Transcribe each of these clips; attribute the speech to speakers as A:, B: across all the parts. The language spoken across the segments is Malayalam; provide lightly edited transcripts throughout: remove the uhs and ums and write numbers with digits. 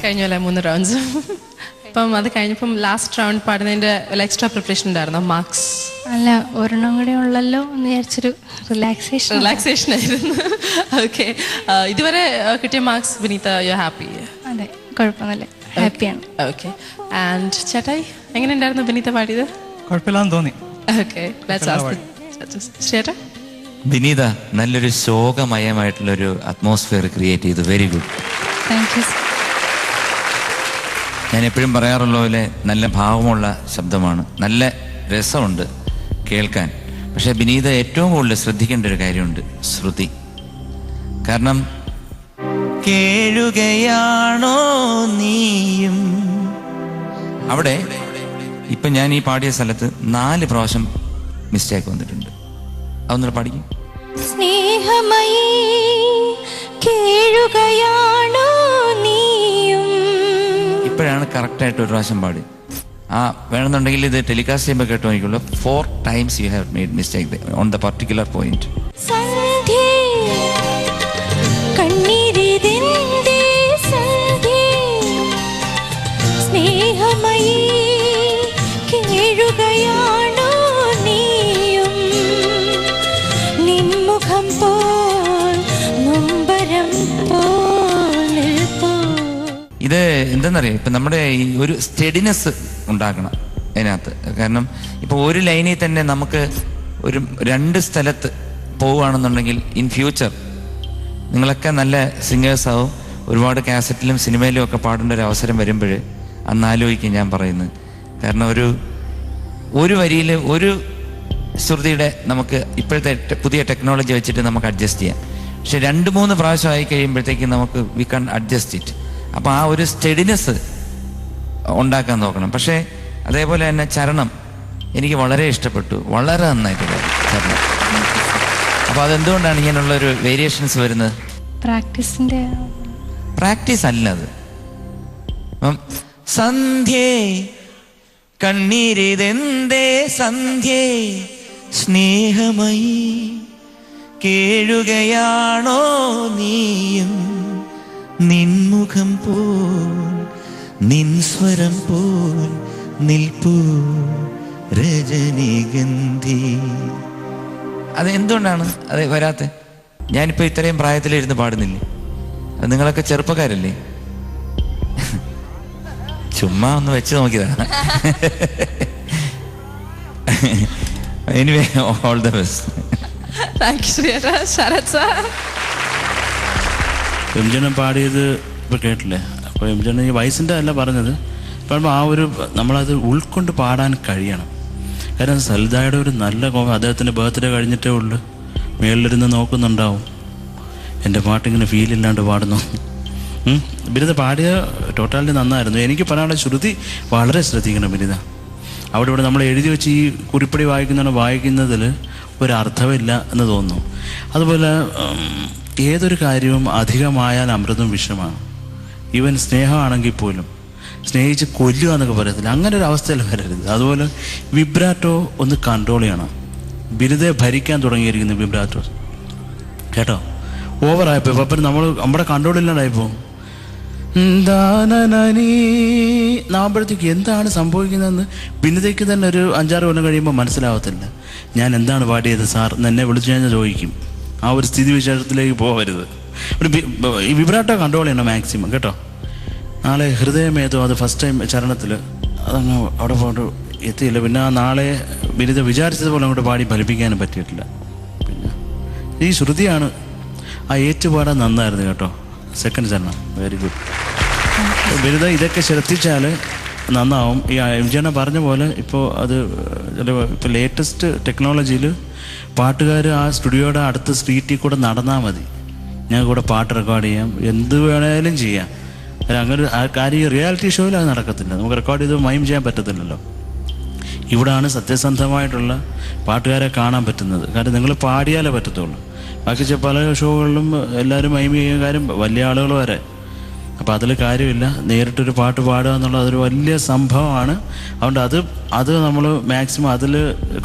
A: കഴിഞ്ഞല്ലേ 3 റൗണ്ട്സ്. അപ്പം അത് കഴിഞ്ഞപ്പം ലാസ്റ്റ് റൗണ്ട് പാടുന്നതിൻ്റെ എക്സ്ട്രാ പ്രിപ്പറേഷൻ ഉണ്ടായിരുന്നോ? മാർക്സ്
B: അല്ല, ഒരെണ്ണം കൂടെ ഉള്ളല്ലോ എന്ന് വിചാരിച്ചൊരു റിലാക്സേഷൻ
A: ആയിരുന്നു. ഓക്കെ, ഇതുവരെ കിട്ടിയ മാർക്സ് വിനീത യു ഹാപ്പി?
B: അതെ, കുഴപ്പമൊന്നുമില്ല, ഹാപ്പിയാണ്.
A: ഓക്കെ, ആൻഡ് ചേട്ടായി എങ്ങനെ ഉണ്ടായിരുന്നു വിനീത പാടിയത്?
C: കുഴപ്പമില്ലാന്ന് തോന്നി.
A: ഓക്കെ, ചേട്ടാ.
D: വിനീത നല്ലൊരു ശോകമയമായിട്ടുള്ളൊരു അറ്റ്മോസ്ഫിയർ ക്രിയേറ്റ് ചെയ്തു. Very good.
B: Thank you.
D: ഞാൻ എപ്പോഴും പറയാറുള്ള പോലെ നല്ല ഭാവമുള്ള ശബ്ദമാണ്, നല്ല രസമുണ്ട് കേൾക്കാൻ. പക്ഷെ വിനീത ഏറ്റവും കൂടുതൽ ശ്രദ്ധിക്കേണ്ട ഒരു കാര്യമുണ്ട്, ശ്രുതി. കാരണം കേഴുകയാണോ നീയും, അവിടെ ഇപ്പം ഞാൻ ഈ പാടിയ സ്ഥലത്ത് 4 പ്രാവശ്യം മിസ്റ്റേക്ക് വന്നിട്ടുണ്ട്. അതൊന്നും പഠിക്കും.
B: സ്നേഹമയീ കേഴുകയാണോ നീയും,
D: ഇപ്പോഴാണ് കറക്റ്റായിട്ട് ഒരു പ്രാവശ്യം പാടി. വേണമെന്നുണ്ടെങ്കിൽ ഇത് ടെലികാസ്റ്റ് ചെയ്യുമ്പോൾ കേട്ടോ എനിക്കുള്ളൂ. 4 times you have made mistake on the particular point.
B: സന്ധ്യേ കണ്ണീരിതെന്തേ സന്ധ്യേ, സ്നേഹമയീ കേഴുകയാണോ നീയും, നിൻമുഖം പോൽ നൊമ്പരം പോൽ നിൽപ്പൂ.
D: ഇത് എന്തെന്നറിയാം, ഇപ്പം നമ്മുടെ ഈ ഒരു സ്റ്റെഡിനെസ് ഉണ്ടാക്കണം അതിനകത്ത്. കാരണം ഇപ്പോൾ ഒരു ലൈനിൽ തന്നെ നമുക്ക് ഒരു 2 സ്ഥലത്ത് പോവുകയാണെന്നുണ്ടെങ്കിൽ ഇൻ ഫ്യൂച്ചർ നിങ്ങളൊക്കെ നല്ല സിംഗേഴ്സാവും. ഒരുപാട് കാസറ്റിലും സിനിമയിലും ഒക്കെ പാടേണ്ട ഒരു അവസരം വരുമ്പോൾ അന്ന് ആലോചിക്കും ഞാൻ പറയുന്നത്. കാരണം ഒരു വരിയിൽ ഒരു ശ്രുതിയുടെ നമുക്ക് ഇപ്പോഴത്തെ പുതിയ ടെക്നോളജി വെച്ചിട്ട് നമുക്ക് അഡ്ജസ്റ്റ് ചെയ്യാം. പക്ഷെ 2-3 പ്രാവശ്യം ആയി കഴിയുമ്പോഴത്തേക്കും നമുക്ക് വി കാൻ അഡ്ജസ്റ്റ് ഇറ്റ്. അപ്പോൾ ആ ഒരു സ്റ്റെഡിനെസ് ഉണ്ടാക്കാൻ നോക്കണം. പക്ഷേ അതേപോലെ തന്നെ ചരണം എനിക്ക് വളരെ ഇഷ്ടപ്പെട്ടു, വളരെ നന്നായിട്ട് ചരണം. അപ്പോൾ അതെന്തുകൊണ്ടാണ് ഇങ്ങനെയുള്ളൊരു വേരിയേഷൻസ് വരുന്നത്? പ്രാക്ടീസ് അല്ല അത്. സന്ധ്യേ കണ്ണീരിതെന്തേ സന്ധ്യേ, സ്നേഹമയീ കേഴുകയാണോ നീയും, നിൻമുഖം പോൽ നിൻ സ്വരം പോൽ നിൽപ്പൂ രജനീഗന്ധി. അത് എന്തുകൊണ്ടാണ് അത് വരാത്തെ? ഞാനിപ്പോൾ ഇത്രയും പ്രായത്തിലിരുന്ന് പാടുന്നില്ലേ? അത് നിങ്ങളൊക്കെ ചെറുപ്പക്കാരല്ലേ? ചുമ്മാ ഒന്ന് വെച്ച് നോക്കിയതാ. Anyway, all the best.
A: Thank you Sarath sir.
E: എംജനം പാടിയത് ഇപ്പോൾ കേട്ടില്ലേ? അപ്പോൾ എംജന ഈ വയസ്സിൻ്റെ അല്ല പറഞ്ഞത്. ഇപ്പം ആ ഒരു നമ്മളത് ഉൾക്കൊണ്ട് പാടാൻ കഴിയണം. കാരണം സൽദായുടെ ഒരു നല്ല അദ്ദേഹത്തിൻ്റെ ബർത്ത്ഡേ കഴിഞ്ഞിട്ടേ ഉള്ളു. മേളിലിരുന്ന് നോക്കുന്നുണ്ടാവും, എൻ്റെ പാട്ടിങ്ങനെ ഫീലില്ലാണ്ട് പാടുന്നു. ബിരുദ പാടിയ ടോട്ടാലിറ്റി നന്നായിരുന്നു. എനിക്ക് പറയാനുള്ള ശ്രുതി വളരെ ശ്രദ്ധിക്കണം ബിരുദ. അവിടെ ഇവിടെ നമ്മൾ എഴുതി വെച്ച് ഈ കുറിപ്പടി വായിക്കുന്നതിൽ ഒരർത്ഥമില്ല എന്ന് തോന്നുന്നു. അതുപോലെ ഏതൊരു കാര്യവും അധികമായാൽ അമൃതും വിഷമാണ്. ഈവൻ സ്നേഹമാണെങ്കിൽ പോലും സ്നേഹിച്ച് കൊല്ലുക എന്നൊക്കെ പറയത്തില്ല, അങ്ങനെ ഒരു അവസ്ഥയിൽ വരരുത്. അതുപോലെ വിബ്രാറ്റോ ഒന്ന് കൺട്രോൾ ചെയ്യണം. ബിരുദെ ഭരിക്കാൻ തുടങ്ങിയിരിക്കുന്നു വിബ്രാറ്റോ കേട്ടോ. ഓവറായപ്പോൾ അപ്പം നമ്മുടെ കൺട്രോളില്ലാണ്ടായിപ്പോൾ നാമ്പഴത്തേക്ക് എന്താണ് സംഭവിക്കുന്നതെന്ന് ബിരുദയ്ക്ക് തന്നെ ഒരു 5-6 കൊല്ലം കഴിയുമ്പോൾ മനസ്സിലാവത്തില്ല. ഞാൻ എന്താണ് പാടിയത് സാർ എന്നെ വിളിച്ചു കഴിഞ്ഞാൽ ചോദിക്കും. ആ ഒരു സ്ഥിതി വിശേഷത്തിലേക്ക് പോകരുത്. ഈ വിബ്രാട്ടോ കൺട്രോൾ ചെയ്യണം മാക്സിമം കേട്ടോ. നാളെ ഹൃദയമേതോ അത് ഫസ്റ്റ് ടൈം ചരണത്തിൽ അതങ്ങ് അവിടെ പോയിട്ട് എത്തിയില്ല. പിന്നെ ആ നാളെ ബിരുദ വിചാരിച്ചതുപോലെ അങ്ങോട്ട് പാടി ഫലിപ്പിക്കാനും പറ്റിയിട്ടില്ല. പിന്നെ ഈ ശ്രുതിയാണ് ആ ഏറ്റുപാടാൻ നന്നായിരുന്നു കേട്ടോ. സെക്കൻഡ് ചരണം വെരി ഗുഡ്. ബിരുദ ഇതൊക്കെ ശ്രദ്ധിച്ചാൽ നന്നാവും. ഈ എംജന പറഞ്ഞ പോലെ ഇപ്പോൾ അത് ഇപ്പോൾ ലേറ്റസ്റ്റ് ടെക്നോളജിയിൽ പാട്ടുകാർ ആ സ്റ്റുഡിയോയുടെ അടുത്ത സ്ട്രീറ്റിൽ കൂടെ നടന്നാൽ മതി, ഞങ്ങൾക്ക് കൂടെ പാട്ട് റെക്കോർഡ് ചെയ്യാം, എന്ത് വേണേലും ചെയ്യാം. അങ്ങനെ ആ കാര്യം റിയാലിറ്റി ഷോയിൽ അത് നടക്കത്തില്ല. നമുക്ക് റെക്കോർഡ് ചെയ്ത് മൈം ചെയ്യാൻ പറ്റത്തില്ലല്ലോ. ഇവിടാണ് സത്യസന്ധമായിട്ടുള്ള പാട്ടുകാരെ കാണാൻ പറ്റുന്നത്. കാരണം നിങ്ങൾ പാടിയാലേ പറ്റത്തുള്ളൂ. ബാക്കി പല ഷോകളിലും എല്ലാവരും മൈം ചെയ്യുന്ന കാര്യം വലിയ ആളുകൾ വരെ. അപ്പോൾ അതിൽ കാര്യമില്ല. നേരിട്ടൊരു പാട്ട് പാടുക എന്നുള്ളത് അതൊരു വലിയ സംഭവമാണ്. അതുകൊണ്ട് അത് നമ്മൾ മാക്സിമം അതിൽ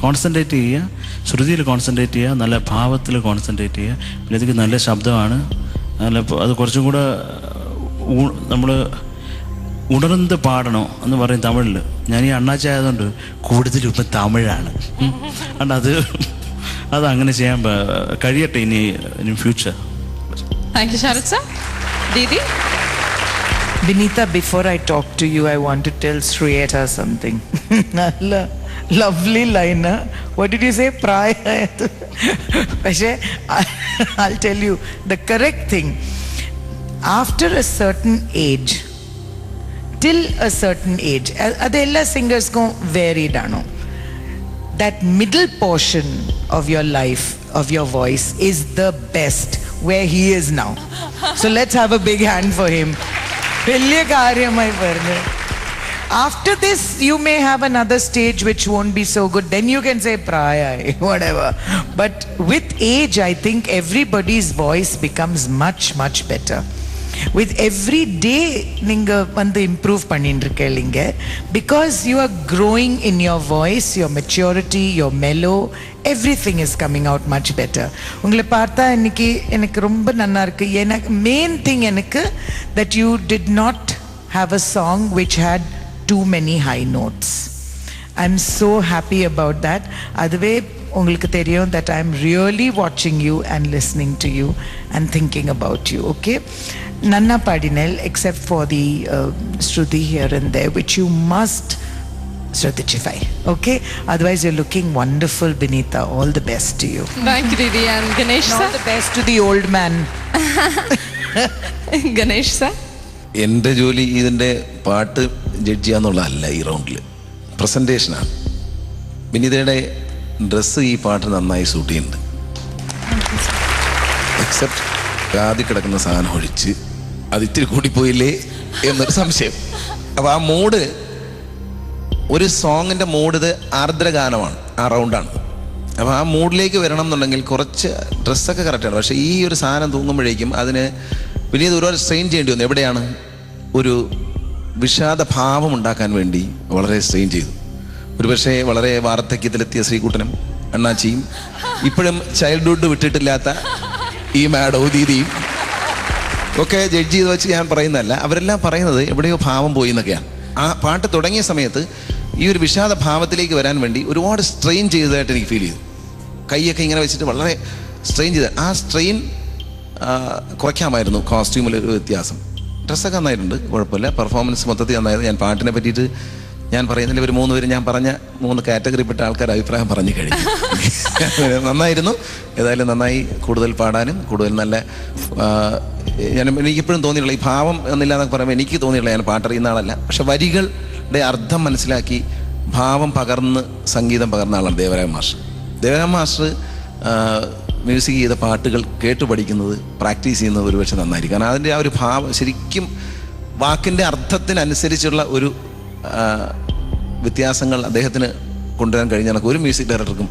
E: കോൺസെൻട്രേറ്റ് ചെയ്യുക, ശ്രുതിയിൽ കോൺസെൻട്രേറ്റ് ചെയ്യുക, നല്ല ഭാവത്തിൽ കോൺസെൻട്രേറ്റ് ചെയ്യുക. പിന്നെ ഇതൊക്കെ നല്ല ശബ്ദമാണ്. നല്ല അത് കുറച്ചും കൂടെ നമ്മൾ ഉണർന്ന് പാടണോ എന്ന് പറയും തമിഴിൽ. ഞാൻ ഈ അണ്ണാച്ചി ആയതുകൊണ്ട് കൂടുതലും ഇപ്പം തമിഴാണ്. അതുകൊണ്ട് അതങ്ങനെ ചെയ്യാൻ കഴിയട്ടെ ഇനി future.
A: Thank you Sarath sir. ദീദി.
C: Vinita, before I talk to you, I want to tell Shriyeta something. Lovely line, huh? What did you say? Praya. I'll tell you the correct thing. After a certain age, till a certain age, adella singers go varied ano. That middle portion of your life, of your voice, is the best, where he is now. So let's have a big hand for him. After this, you may have another stage which won't be so good. Then you can say praya, whatever. But with age, I think everybody's voice becomes much, much better. With every day, ninga vandu improve pannindrukkellinga, because you are growing in your voice, your maturity, your mellow, everything is coming out much better. Ungala partha enakku romba nanna irukku. Main thing enakku that you did not have a song which had too many high notes. I'm so happy about that. Aduve ungalku theriyum that I'm really watching you and listening to you and thinking about you. Okay, nanna padinel except for the shruti here and there, which you must ശ്രദ്ധിച്ചിഫൈ. Okay, otherwise you're looking wonderful, Vinita. All the best to you.
A: Thank you, Didi. And Ganesh sir.
C: All the best to the old man.
A: Ganesh sir.
F: എൻ്റെ ജോലി ഇതിൻ്റെ പാട്ട് ജഡ്ജ് ചെയ്യാന്നുള്ളതല്ല. ഈ റൗണ്ടിൽ പ്രസൻറ്റേഷനാണ്. വിനീതയുടെ ഡ്രസ്സ് ഈ പാട്ട് നന്നായി സൂട്ട് ചെയ്യുന്നുണ്ട്. എക്സെപ്റ്റ് ആദ്യം കിടക്കുന്ന സാധനം ഒഴിച്ച് അത് ഇത്തിരി കൂടിപ്പോയില്ലേ എന്നൊരു സംശയം. അപ്പോൾ ആ മൂഡ്, ഒരു സോങ്ങിൻ്റെ മൂഡ്, ഇത് ആർദ്രഗാനമാണ്, ആ റൗണ്ടാണ്. അപ്പോൾ ആ മൂഡിലേക്ക് വരണം എന്നുണ്ടെങ്കിൽ കുറച്ച് ഡ്രസ്സൊക്കെ കറക്റ്റാണ്. പക്ഷേ ഈ ഒരു സാധനം തൂങ്ങുമ്പോഴേക്കും അതിന് പിന്നീട് ഒരുപാട് സ്ട്രെയിൻ ചെയ്യേണ്ടി വന്നു. എവിടെയാണ് ഒരു വിഷാദ ഭാവം ഉണ്ടാക്കാൻ വേണ്ടി വളരെ സ്ട്രെയിൻ ചെയ്തു. ഒരുപക്ഷെ വളരെ വാർദ്ധക്യത്തിലെത്തിയ ശ്രീകുട്ടനും അണ്ണാച്ചിയും ഇപ്പോഴും ചൈൽഡ്ഹുഡ് വിട്ടിട്ടില്ലാത്ത ഈ മാഡവും ദീദിയും ഒക്കെ ജഡ്ജ് ചെയ്ത് വെച്ച് ഞാൻ പറയുന്നതല്ല. അവരെല്ലാം പറയുന്നത് എവിടെയോ ഭാവം പോയി എന്നൊക്കെയാണ്. ആ പാട്ട് തുടങ്ങിയ സമയത്ത് ഈ ഒരു വിഷാദ ഭാവത്തിലേക്ക് വരാൻ വേണ്ടി ഒരുപാട് സ്ട്രെയിൻ ചെയ്തതായിട്ട് എനിക്ക് ഫീൽ ചെയ്തു. കൈയൊക്കെ ഇങ്ങനെ വെച്ചിട്ട് വളരെ സ്ട്രെയിൻ ചെയ്ത് ആ സ്ട്രെയിൻ കുറയ്ക്കാമായിരുന്നു. കോസ്റ്റ്യൂമിലൊരു വ്യത്യാസം. ഡ്രസ്സൊക്കെ നന്നായിട്ടുണ്ട്, കുഴപ്പമില്ല. പെർഫോമൻസ് മൊത്തത്തിൽ നന്നായിരുന്നു. ഞാൻ പാട്ടിനെ പറ്റിയിട്ട് ഞാൻ പറയുന്നതിൽ ഒരു 3 പേര് ഞാൻ പറഞ്ഞ 3 കാറ്റഗറിപ്പെട്ട ആൾക്കാർ അഭിപ്രായം പറഞ്ഞു കഴിഞ്ഞു. നന്നായിരുന്നു. ഏതായാലും നന്നായി. കൂടുതൽ പാടാനും കൂടുതൽ നല്ല എനിക്കിപ്പോഴും തോന്നിയിട്ടുള്ള ഈ ഭാവം എന്നില്ലാന്നൊക്കെ പറയുമ്പോൾ എനിക്ക് തോന്നിയിട്ടുള്ള, ഞാൻ പാട്ടറിയുന്ന ആളല്ല, പക്ഷെ വരികളുടെ അർത്ഥം മനസ്സിലാക്കി ഭാവം പകർന്ന് സംഗീതം പകർന്ന ആളാണ് Devaraja master. Devaraja master music ചെയ്ത പാട്ടുകൾ കേട്ടു പഠിക്കുന്നത്, പ്രാക്ടീസ് ചെയ്യുന്നത് ഒരുപക്ഷെ നന്നായിരിക്കും. കാരണം അതിൻ്റെ ആ ഒരു ഭാവം ശരിക്കും വാക്കിൻ്റെ അർത്ഥത്തിനനുസരിച്ചുള്ള ഒരു വ്യത്യാസങ്ങൾ അദ്ദേഹത്തിന് കൊണ്ടുവരാൻ കഴിഞ്ഞ ഒരു മ്യൂസിക് ഡയറക്ടർക്കും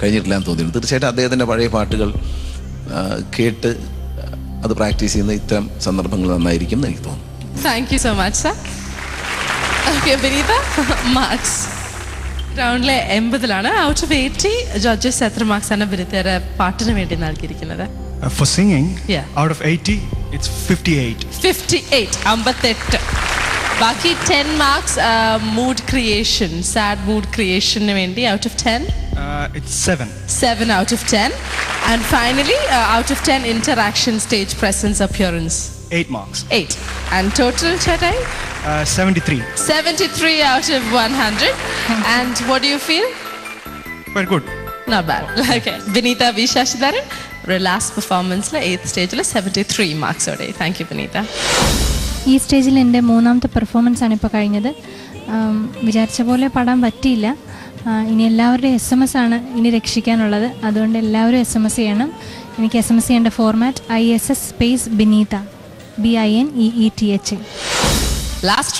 F: കഴിഞ്ഞിട്ടില്ല എന്ന് തോന്നിയിരുന്നു. തീർച്ചയായിട്ടും അദ്ദേഹത്തിൻ്റെ പഴയ പാട്ടുകൾ കേട്ട് അത് പ്രാക്ടീസ് ചെയ്യുന്ന ഇത്തരം സന്ദർഭങ്ങൾ നന്നായിരിക്കും എന്ന് എനിക്ക് തോന്നുന്നു.
A: Thank you so much sir. Okay Vineetha, marks റൗണ്ടിലെ 80 ഔട്ട് ഓഫ് 80 ജഡ്ജസ് എത്ര മാർക്സ് ആണ് വിനീതയുടെ പാട്ടിന് വേണ്ടി നൽകിയിരിക്കുന്നത്?
G: For singing,
A: Yeah.
G: out of 80, it's 58.
A: 58. ബാക്കി 10 marks mood creation, sad mood ക്രിയേഷന് വേണ്ടി out of 10?
G: It's 7.
A: 7 out of 10. And finally, out of 10, interaction, stage presence, appearance.
G: 8 marks.
A: 8. And total, Chatai?
G: 73.
A: 73 out of 100. And what do you feel?
G: Quite good.
A: Not bad. Okay. Vinita V. Shashidharan, last performance, 8th stage, 73 marks. Thank you, Vinita.
B: ഈ സ്റ്റേജിൽ എൻ്റെ 3ാമത്തെ പെർഫോമൻസ് ആണ് ഇപ്പോൾ കഴിഞ്ഞത്. വിചാരിച്ച പോലെ പാടാൻ പറ്റിയില്ല. ഇനി എല്ലാവരുടെയും SMS ആണ് ഇനി രക്ഷിക്കാനുള്ളത്. അതുകൊണ്ട് എല്ലാവരും SMS ചെയ്യണം. എനിക്ക് SMS ചെയ്യേണ്ട format ISS space Binita, BINEETHA.
A: Last